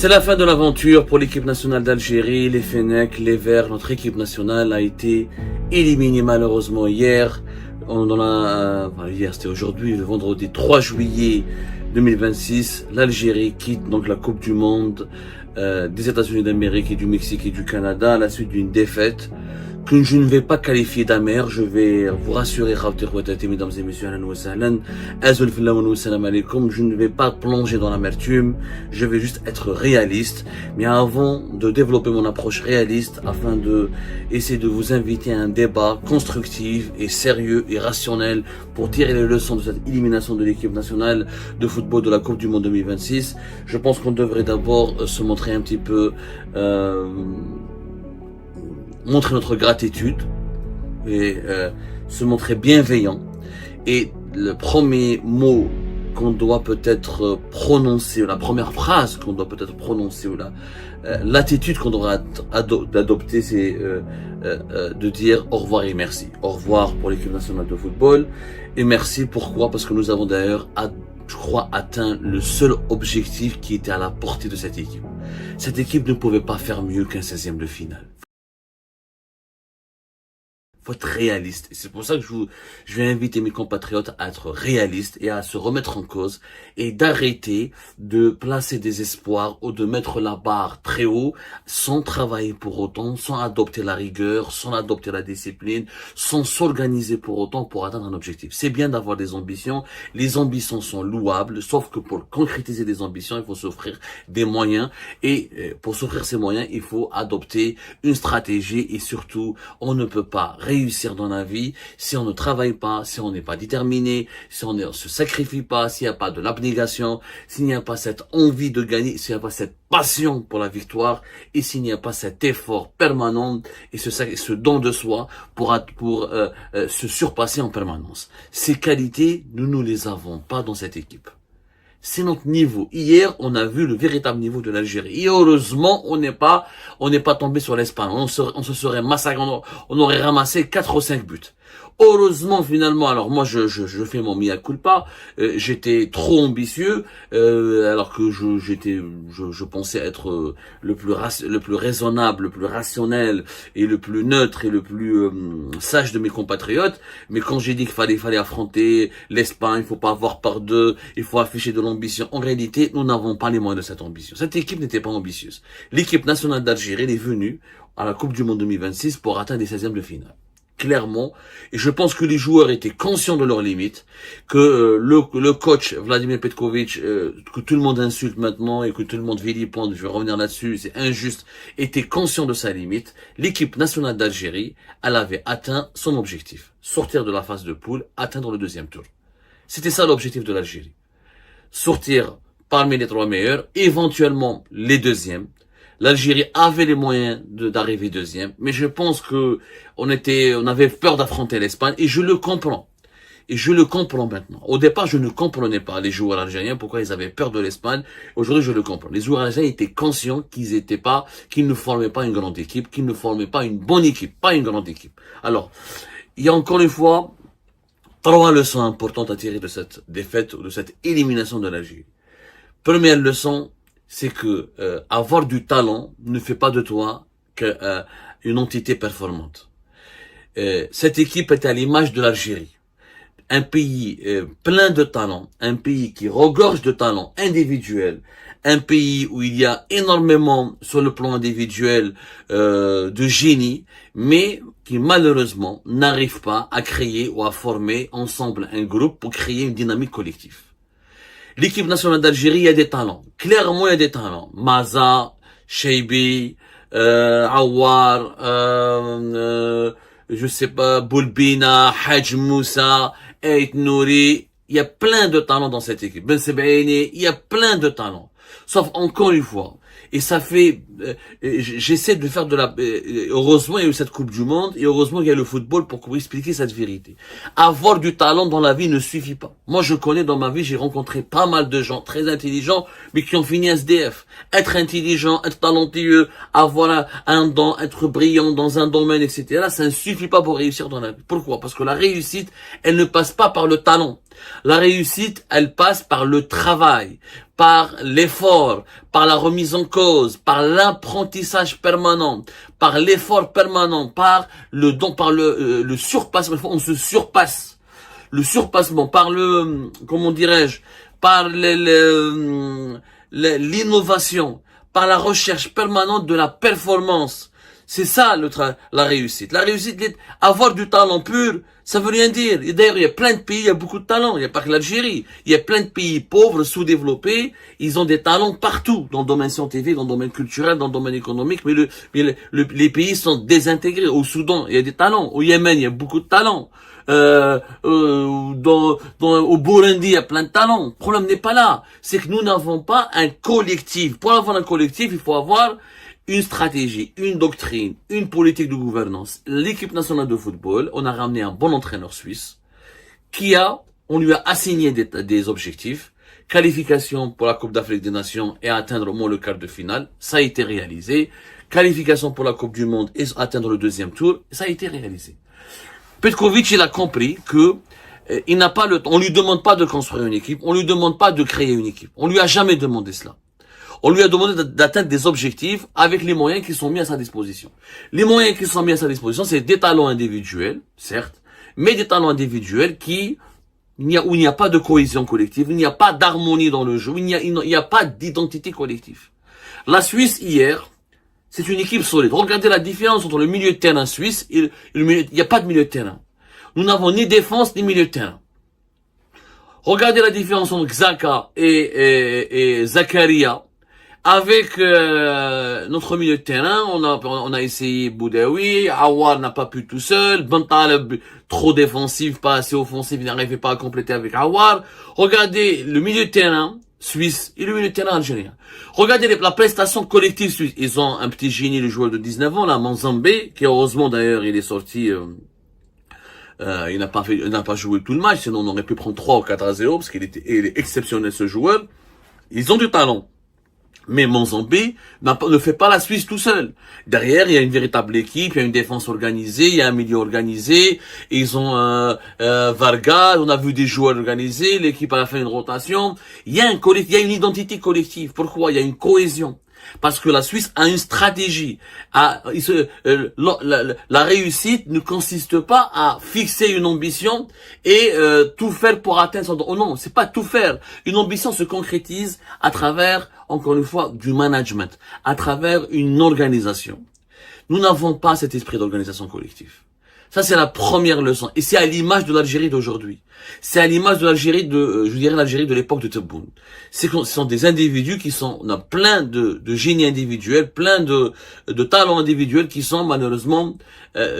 C'est la fin de l'aventure pour l'équipe nationale d'Algérie, les Fennecs, les Verts. Notre équipe nationale a été éliminée malheureusement hier. Hier, c'était aujourd'hui, le vendredi 3 juillet 2026. L'Algérie quitte donc la Coupe du Monde des États-Unis d'Amérique et du Mexique et du Canada à la suite d'une défaite que je ne vais pas qualifier d'amère. Je vais vous rassurer, mesdames et messieurs, je ne vais pas plonger dans l'amertume, je vais juste être réaliste. Mais avant de développer mon approche réaliste, afin de essayer de vous inviter à un débat constructif et sérieux et rationnel pour tirer les leçons de cette élimination de l'équipe nationale de football de la Coupe du Monde 2026, je pense qu'on devrait d'abord se montrer un petit peu montrer notre gratitude et se montrer bienveillant. Et le premier mot qu'on doit peut-être prononcer, la première phrase qu'on doit peut-être prononcer, ou l'attitude qu'on devrait adopter, c'est de dire au revoir et merci. Au revoir pour l'équipe nationale de football et merci. Pourquoi? Parce que nous avons d'ailleurs, je crois, atteint le seul objectif qui était à la portée de cette équipe. Cette équipe ne pouvait pas faire mieux qu'un 16e de finale. Faut être réaliste. Et c'est pour ça que je vais inviter mes compatriotes à être réalistes et à se remettre en cause et d'arrêter de placer des espoirs ou de mettre la barre très haut sans travailler pour autant, sans adopter la rigueur, sans adopter la discipline, sans s'organiser pour autant pour atteindre un objectif. C'est bien d'avoir des ambitions. Les ambitions sont louables, sauf que pour concrétiser des ambitions, il faut s'offrir des moyens. Et pour s'offrir ces moyens, il faut adopter une stratégie et surtout, on ne peut pas réussir dans la vie si on ne travaille pas, si on n'est pas déterminé, si on ne se sacrifie pas, s'il n'y a pas de l'abnégation, s'il n'y a pas cette envie de gagner, s'il n'y a pas cette passion pour la victoire et s'il n'y a pas cet effort permanent et ce don de soi pour se surpasser en permanence. Ces qualités, nous ne les avons pas dans cette équipe. C'est notre niveau. Hier, on a vu le véritable niveau de l'Algérie. Et heureusement, on n'est pas tombé sur l'Espagne. On se serait massacré, on aurait ramassé 4 ou 5 buts. Heureusement, finalement, alors moi, je fais mon mea culpa. J'étais trop ambitieux, alors que je pensais être le plus raisonnable, le plus rationnel et le plus neutre et le plus sage de mes compatriotes. Mais quand j'ai dit qu'il fallait affronter l'Espagne, il faut pas avoir par deux, il faut afficher de l'ambition. En réalité, nous n'avons pas les moyens de cette ambition. Cette équipe n'était pas ambitieuse. L'équipe nationale d'Algérie est venue à la Coupe du Monde 2026 pour atteindre les 16e de finale. Clairement, et je pense que les joueurs étaient conscients de leurs limites, que le coach Vladimir Petkovic, que tout le monde insulte maintenant et que tout le monde vilipende, je vais revenir là-dessus, c'est injuste, était conscient de sa limite. L'équipe nationale d'Algérie, elle avait atteint son objectif, sortir de la phase de poule, atteindre le 2e tour. C'était ça l'objectif de l'Algérie. Sortir parmi les 3 meilleurs, éventuellement les 2e. L'Algérie avait les moyens d'arriver 2e, mais je pense que on avait peur d'affronter l'Espagne et je le comprends. Et je le comprends maintenant. Au départ, je ne comprenais pas les joueurs algériens, pourquoi ils avaient peur de l'Espagne. Aujourd'hui, je le comprends. Les joueurs algériens étaient conscients qu'ils ne formaient pas une grande équipe, qu'ils ne formaient pas une bonne équipe, pas une grande équipe. Alors, il y a encore une fois 3 leçons importantes à tirer de cette défaite ou de cette élimination de l'Algérie. Première leçon, c'est que avoir du talent ne fait pas de toi une entité performante. Cette équipe est à l'image de l'Algérie. Un pays plein de talent, un pays qui regorge de talent individuel, un pays où il y a énormément sur le plan individuel de génie, mais qui malheureusement n'arrive pas à créer ou à former ensemble un groupe pour créer une dynamique collective. L'équipe nationale d'Algérie, il y a des talents. Clairement, il y a des talents. Maza, Cheibi, Awar, je sais pas, Boulbina, Haj Moussa, Ait Nouri. Il y a plein de talents dans cette équipe. Ben Sebaini, il y a plein de talents. Sauf encore une fois, et ça fait, j'essaie de faire heureusement il y a eu cette Coupe du Monde, et heureusement il y a le football pour expliquer cette vérité. Avoir du talent dans la vie ne suffit pas. Moi je connais dans ma vie, j'ai rencontré pas mal de gens très intelligents, mais qui ont fini SDF. Être intelligent, être talentueux, avoir un don, être brillant dans un domaine, etc. Ça ne suffit pas pour réussir dans la vie. Pourquoi? Parce que la réussite, elle ne passe pas par le talent. La réussite, elle passe par le travail, par l'effort, par la remise en cause par l'apprentissage permanent, par l'effort permanent, par le don, par le surpassement. On se surpasse. Le surpassement, par le, comment dirais-je, par l'innovation, par la recherche permanente de la performance. C'est ça la réussite. La réussite, avoir du talent pur, ça veut rien dire. Et d'ailleurs, il y a plein de pays, il y a beaucoup de talents. Il n'y a pas que l'Algérie. Il y a plein de pays pauvres, sous-développés. Ils ont des talents partout, dans le domaine scientifique, dans le domaine culturel, dans le domaine économique. Mais les pays sont désintégrés. Au Soudan, il y a des talents. Au Yémen, il y a beaucoup de talents. Au Burundi, il y a plein de talents. Le problème n'est pas là. C'est que nous n'avons pas un collectif. Pour avoir un collectif, il faut avoir une stratégie, une doctrine, une politique de gouvernance. L'équipe nationale de football, on a ramené un bon entraîneur suisse on lui a assigné des objectifs, qualification pour la Coupe d'Afrique des Nations et atteindre au moins le quart de finale, ça a été réalisé. Qualification pour la Coupe du Monde et atteindre le deuxième tour, ça a été réalisé. Petkovic, il a compris que il n'a pas le temps. On lui demande pas de construire une équipe, on lui demande pas de créer une équipe. On lui a jamais demandé cela. On lui a demandé d'atteindre des objectifs avec les moyens qui sont mis à sa disposition. Les moyens qui sont mis à sa disposition, c'est des talents individuels, certes, mais des talents individuels où il n'y a pas de cohésion collective, il n'y a pas d'harmonie dans le jeu, il n'y a pas d'identité collective. La Suisse, hier, c'est une équipe solide. Regardez la différence entre le milieu de terrain suisse et il n'y a pas de milieu de terrain. Nous n'avons ni défense ni milieu de terrain. Regardez la différence entre Xhaka et Zakaria. Avec notre milieu de terrain, on a essayé Boudaoui, Awar n'a pas pu tout seul, Bentaleb trop défensif, pas assez offensif, il n'arrivait pas à compléter avec Awar. Regardez le milieu de terrain suisse et le milieu de terrain algérien. Regardez la prestation collective suisse. Ils ont un petit génie, le joueur de 19 ans, là, Manzambe, qui heureusement d'ailleurs il est sorti... il n'a pas joué tout le match, sinon on aurait pu prendre 3 ou 4-0 parce il est exceptionnel ce joueur. Ils ont du talent. Mais Manzambe ne fait pas la Suisse tout seul. Derrière, il y a une véritable équipe, il y a une défense organisée, il y a un milieu organisé. Ils ont Vargas, on a vu des joueurs organisés, l'équipe a fait une rotation. Il y a une identité collective. Pourquoi? Il y a une cohésion. Parce que la Suisse a une stratégie. La réussite ne consiste pas à fixer une ambition et tout faire pour atteindre son... Oh non, c'est pas tout faire. Une ambition se concrétise à travers, encore une fois, du management, à travers une organisation. Nous n'avons pas cet esprit d'organisation collective. Ça, c'est la première leçon. Et c'est à l'image de l'Algérie d'aujourd'hui. C'est à l'image de l'Algérie je dirais l'Algérie de l'époque de Tebboune. Ce sont des individus on a plein de génies individuels, plein de talents individuels qui sont malheureusement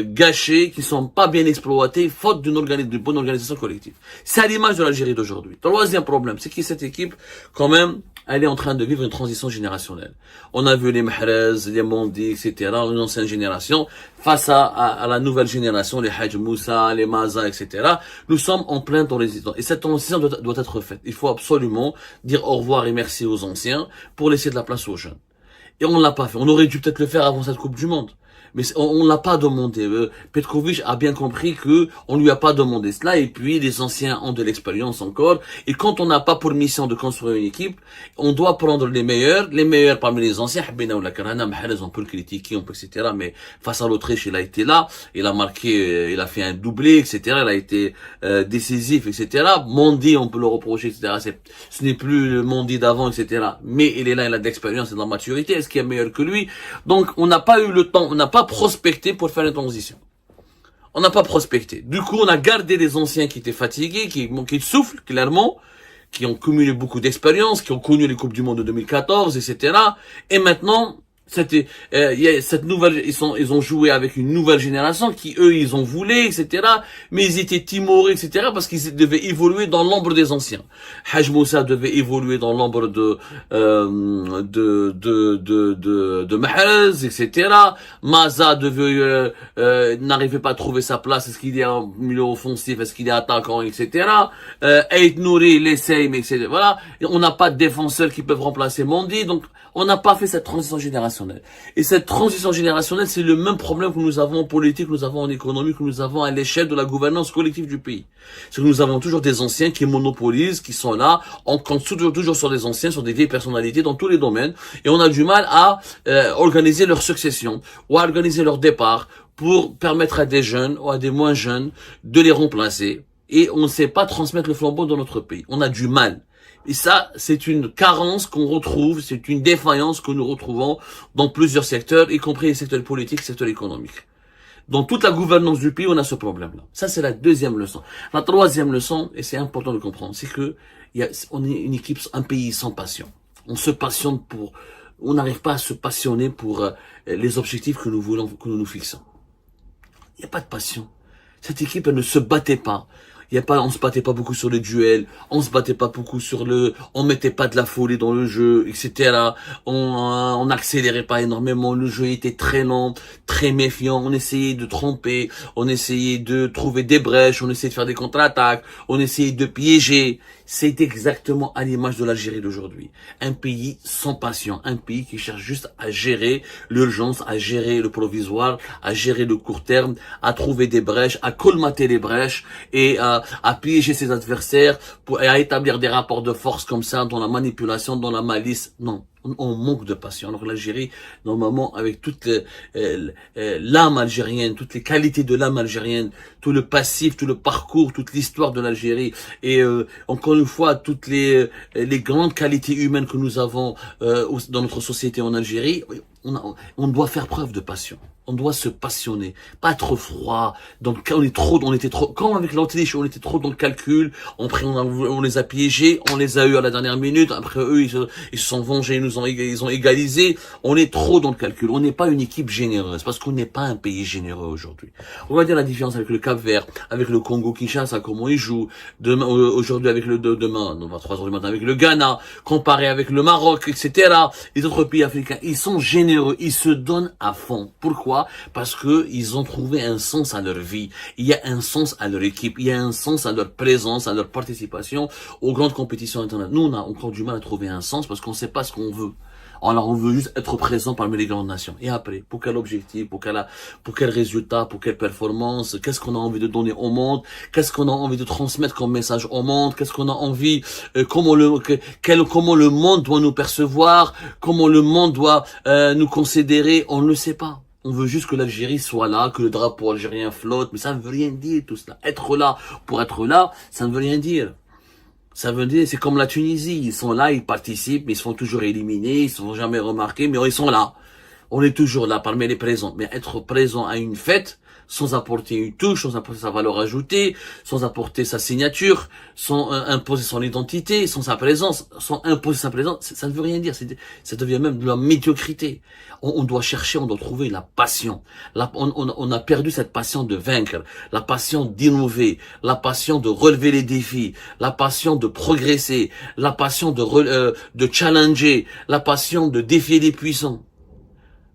gâchés, qui sont pas bien exploités, faute d'une bonne organisation collective. C'est à l'image de l'Algérie d'aujourd'hui. Troisième problème, c'est que cette équipe, quand même, elle est en train de vivre une transition générationnelle. On a vu les Mahrez, les Mondi, etc., une ancienne génération, face à la nouvelle génération, les Haj Moussa, les Maza, etc. Nous sommes en plein transition. Et cette transition doit être faite. Il faut absolument dire au revoir et merci aux anciens pour laisser de la place aux jeunes. Et on ne l'a pas fait. On aurait dû peut-être le faire avant cette Coupe du Monde. Mais on ne l'a pas demandé. Petkovic a bien compris que on lui a pas demandé cela. Et puis, les anciens ont de l'expérience encore. Et quand on n'a pas pour mission de construire une équipe, on doit prendre les meilleurs parmi les anciens. Habina ou la Karana, Mahrez, on peut le critiquer, etc. Mais face à l'Autriche, il a été là. Il a marqué, il a fait un doublé, etc. Il a été décisif, etc. Mondi, on peut le reprocher, etc. Ce n'est plus le Mondi d'avant, etc. Mais il est là, il a de l'expérience et de la maturité. Est-ce qu'il y a meilleur que lui? Donc, on n'a pas eu le temps, on n'a pas prospecté pour faire une transition. On n'a pas prospecté. Du coup, on a gardé les anciens qui étaient fatigués, qui soufflent clairement, qui ont cumulé beaucoup d'expérience, qui ont connu les Coupes du Monde de 2014, etc. Et maintenant, cette nouvelle, ils ont joué avec une nouvelle génération qui, eux, ils ont voulu, etc. Mais ils étaient timorés, etc. parce qu'ils devaient évoluer dans l'ombre des anciens. Haj Moussa devait évoluer dans l'ombre de Mahrez, etc. Maza n'arrivait pas à trouver sa place. Est-ce qu'il est en milieu offensif? Est-ce qu'il est attaquant, etc. Ait Nouri, l'essaye, mais etc. Voilà. On n'a pas de défenseurs qui peuvent remplacer Mondi. Donc, on n'a pas fait cette transition générationnelle. générationnelle. Et cette transition générationnelle, c'est le même problème que nous avons en politique, que nous avons en économie, que nous avons à l'échelle de la gouvernance collective du pays. C'est que nous avons toujours des anciens qui monopolisent, qui sont là, on compte toujours sur les anciens, sur des vieilles personnalités dans tous les domaines, et on a du mal à organiser leur succession, ou à organiser leur départ, pour permettre à des jeunes, ou à des moins jeunes, de les remplacer. Et on ne sait pas transmettre le flambeau dans notre pays. On a du mal. Et ça, c'est une carence qu'on retrouve, c'est une défaillance que nous retrouvons dans plusieurs secteurs, y compris les secteurs politiques, les secteurs économiques. Dans toute la gouvernance du pays, on a ce problème-là. Ça, c'est la deuxième leçon. La troisième leçon, et c'est important de comprendre, c'est que on est une équipe, un pays sans passion. On se passionne on n'arrive pas à se passionner pour les objectifs que nous voulons, que nous nous fixons. Il n'y a pas de passion. Cette équipe, elle ne se battait pas. On se battait pas beaucoup sur les duels, on se battait pas beaucoup on mettait pas de la folie dans le jeu, etc. On accélérait pas énormément, le jeu était très lent, très méfiant, on essayait de tromper, on essayait de trouver des brèches, on essayait de faire des contre-attaques, on essayait de piéger. C'est exactement à l'image de l'Algérie d'aujourd'hui. Un pays sans passion, un pays qui cherche juste à gérer l'urgence, à gérer le provisoire, à gérer le court terme, à trouver des brèches, à colmater les brèches et à piéger ses adversaires et à établir des rapports de force comme ça dans la manipulation, dans la malice. Non. On manque de passion. Alors l'Algérie, normalement, avec toute l'âme algérienne, toutes les qualités de l'âme algérienne, tout le passif, tout le parcours, toute l'histoire de l'Algérie, et encore une fois, toutes les grandes qualités humaines que nous avons dans notre société en Algérie, on doit faire preuve de passion. On doit se passionner, pas être froid. Donc on était trop, comme avec l'Autriche, on était trop dans le calcul. On les a piégés, on les a eu à la dernière minute. Après eux, ils se sont vengés, ils ont égalisé. On est trop dans le calcul. On n'est pas une équipe généreuse parce qu'on n'est pas un pays généreux aujourd'hui. On va dire la différence avec le Cap-Vert, avec le Congo-Kinshasa, comment ils jouent. Demain, aujourd'hui avec demain, on va 3 heures du matin avec le Ghana, comparé avec le Maroc, etc. Les autres pays africains, ils sont généreux, ils se donnent à fond. Pourquoi? Parce que ils ont trouvé un sens à leur vie. Il y a un sens à leur équipe. Il y a un sens à leur présence, à leur participation aux grandes compétitions internationales. Nous, on a encore du mal à trouver un sens parce qu'on ne sait pas ce qu'on veut. Alors, on veut juste être présent parmi les grandes nations. Et après, pour quel objectif, pour quel résultat, pour quelle performance, qu'est-ce qu'on a envie de donner au monde, qu'est-ce qu'on a envie de transmettre comme message au monde, qu'est-ce qu'on a envie, comment le monde doit nous percevoir, comment le monde doit nous considérer, on ne le sait pas. On veut juste que l'Algérie soit là, que le drapeau algérien flotte, mais ça ne veut rien dire tout cela. Être là pour être là, ça ne veut rien dire. Ça veut dire, c'est comme la Tunisie, ils sont là, ils participent, mais ils se font toujours éliminer, ils ne sont jamais remarqués, mais ils sont là. On est toujours là parmi les présents. Mais être présent à une fête, sans apporter une touche, sans apporter sa valeur ajoutée, sans apporter sa signature, sans imposer son identité, sans sa présence, sans imposer sa présence, ça ne veut rien dire. Ça devient même de la médiocrité. On doit chercher, on doit trouver la passion. On a perdu cette passion de vaincre, la passion d'innover, la passion de relever les défis, la passion de progresser, la passion de challenger, la passion de défier les puissants.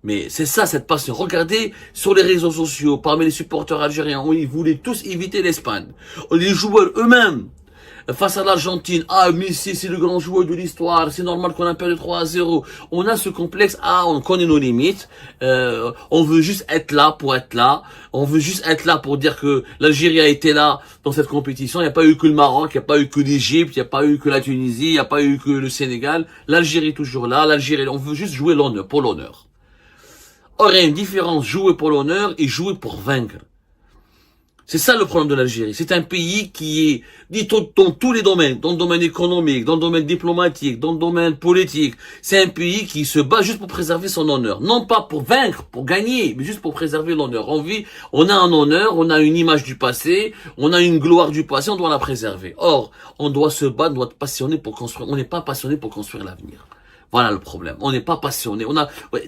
Mais c'est ça, cette passion. Regardez sur les réseaux sociaux, parmi les supporters algériens, où ils voulaient tous éviter l'Espagne. Les joueurs eux-mêmes, face à l'Argentine, Messi c'est le grand joueur de l'histoire, c'est normal qu'on a perdu 3-0. On a ce complexe, on connaît nos limites, on veut juste être là pour être là, on veut juste être là pour dire que l'Algérie a été là dans cette compétition, il n'y a pas eu que le Maroc, il n'y a pas eu que l'Égypte, il n'y a pas eu que la Tunisie, il n'y a pas eu que le Sénégal, l'Algérie est toujours là, on veut juste jouer l'honneur, pour l'honneur. Or, il y a une différence, jouer pour l'honneur et jouer pour vaincre. C'est ça le problème de l'Algérie. C'est un pays qui est dit dans tous les domaines, dans le domaine économique, dans le domaine diplomatique, dans le domaine politique. C'est un pays qui se bat juste pour préserver son honneur. Non pas pour vaincre, pour gagner, mais juste pour préserver l'honneur. On a un honneur, on a une image du passé, on a une gloire du passé, on doit la préserver. Or, on doit se battre, on doit être passionné pour construire. On n'est pas passionné pour construire l'avenir. Voilà le problème. On n'est pas passionné.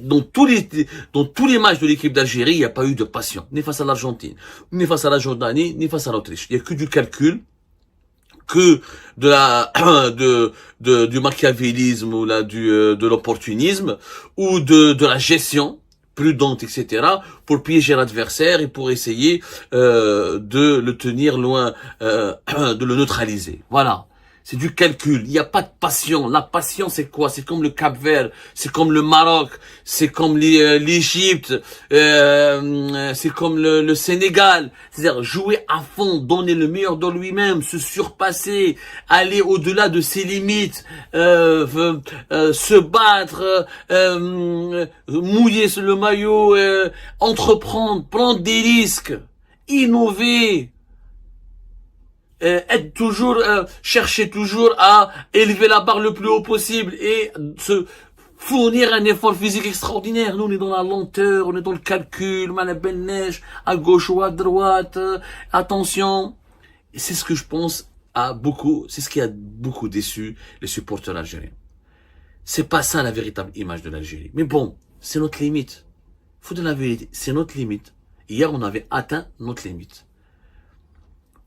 Dans tous les matchs de l'équipe d'Algérie, il n'y a pas eu de passion. Ni face à l'Argentine, ni face à la Jordanie, ni face à l'Autriche. Il n'y a que du calcul, que du machiavélisme ou de l'opportunisme ou de la gestion prudente, etc., pour piéger l'adversaire et pour essayer de le tenir loin, de le neutraliser. Voilà. C'est du calcul. Il n'y a pas de passion. La passion, c'est quoi? C'est comme le Cap-Vert, c'est comme le Maroc, c'est comme l'Égypte, c'est comme le Sénégal. C'est-à-dire jouer à fond, donner le meilleur de lui-même, se surpasser, aller au-delà de ses limites, se battre, mouiller le maillot, entreprendre, prendre des risques, innover. Être toujours, chercher toujours à élever la barre le plus haut possible et se fournir un effort physique extraordinaire. Nous, on est dans la lenteur, on est dans le calcul, la belle neige, à gauche ou à droite, attention. Et c'est ce que je pense c'est ce qui a beaucoup déçu les supporters algériens. C'est pas ça la véritable image de l'Algérie. Mais bon, c'est notre limite. Faut de la vérité, c'est notre limite. Hier, on avait atteint notre limite.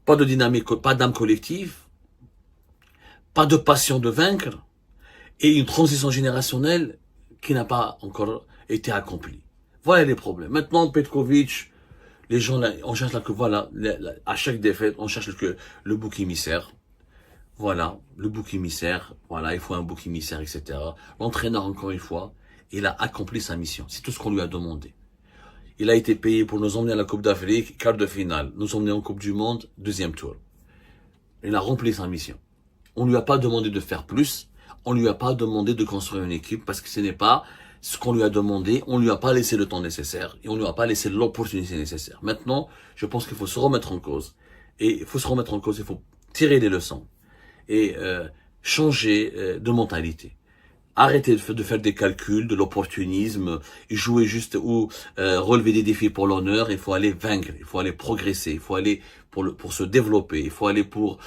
Pas de dynamique, pas d'âme collective, pas de passion de vaincre, et une transition générationnelle qui n'a pas encore été accomplie. Voilà les problèmes. Maintenant, Petkovic, les gens, on cherche à chaque défaite, on cherche le bouc émissaire. Voilà, le bouc émissaire, voilà, il faut un bouc émissaire, etc. L'entraîneur, encore une fois, il a accompli sa mission. C'est tout ce qu'on lui a demandé. Il a été payé pour nous emmener à la Coupe d'Afrique, quart de finale. Nous emmener en Coupe du Monde, deuxième tour. Il a rempli sa mission. On lui a pas demandé de faire plus. On lui a pas demandé de construire une équipe parce que ce n'est pas ce qu'on lui a demandé. On lui a pas laissé le temps nécessaire et on lui a pas laissé l'opportunité nécessaire. Maintenant, je pense qu'il faut se remettre en cause. Et il faut se remettre en cause, il faut tirer les leçons et changer de mentalité. Arrêtez de faire des calculs, de l'opportunisme, jouer juste ou relever des défis pour l'honneur. Il faut aller vaincre, il faut aller progresser, il faut aller pour se développer, il faut aller pour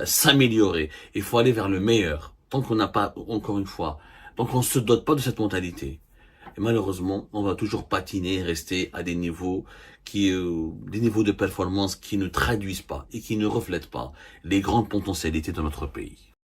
s'améliorer, il faut aller vers le meilleur. Tant qu'on n'a pas, encore une fois, tant qu'on se dote pas de cette mentalité, et malheureusement, on va toujours patiner, rester à des niveaux des niveaux de performance qui ne traduisent pas et qui ne reflètent pas les grandes potentialités de notre pays.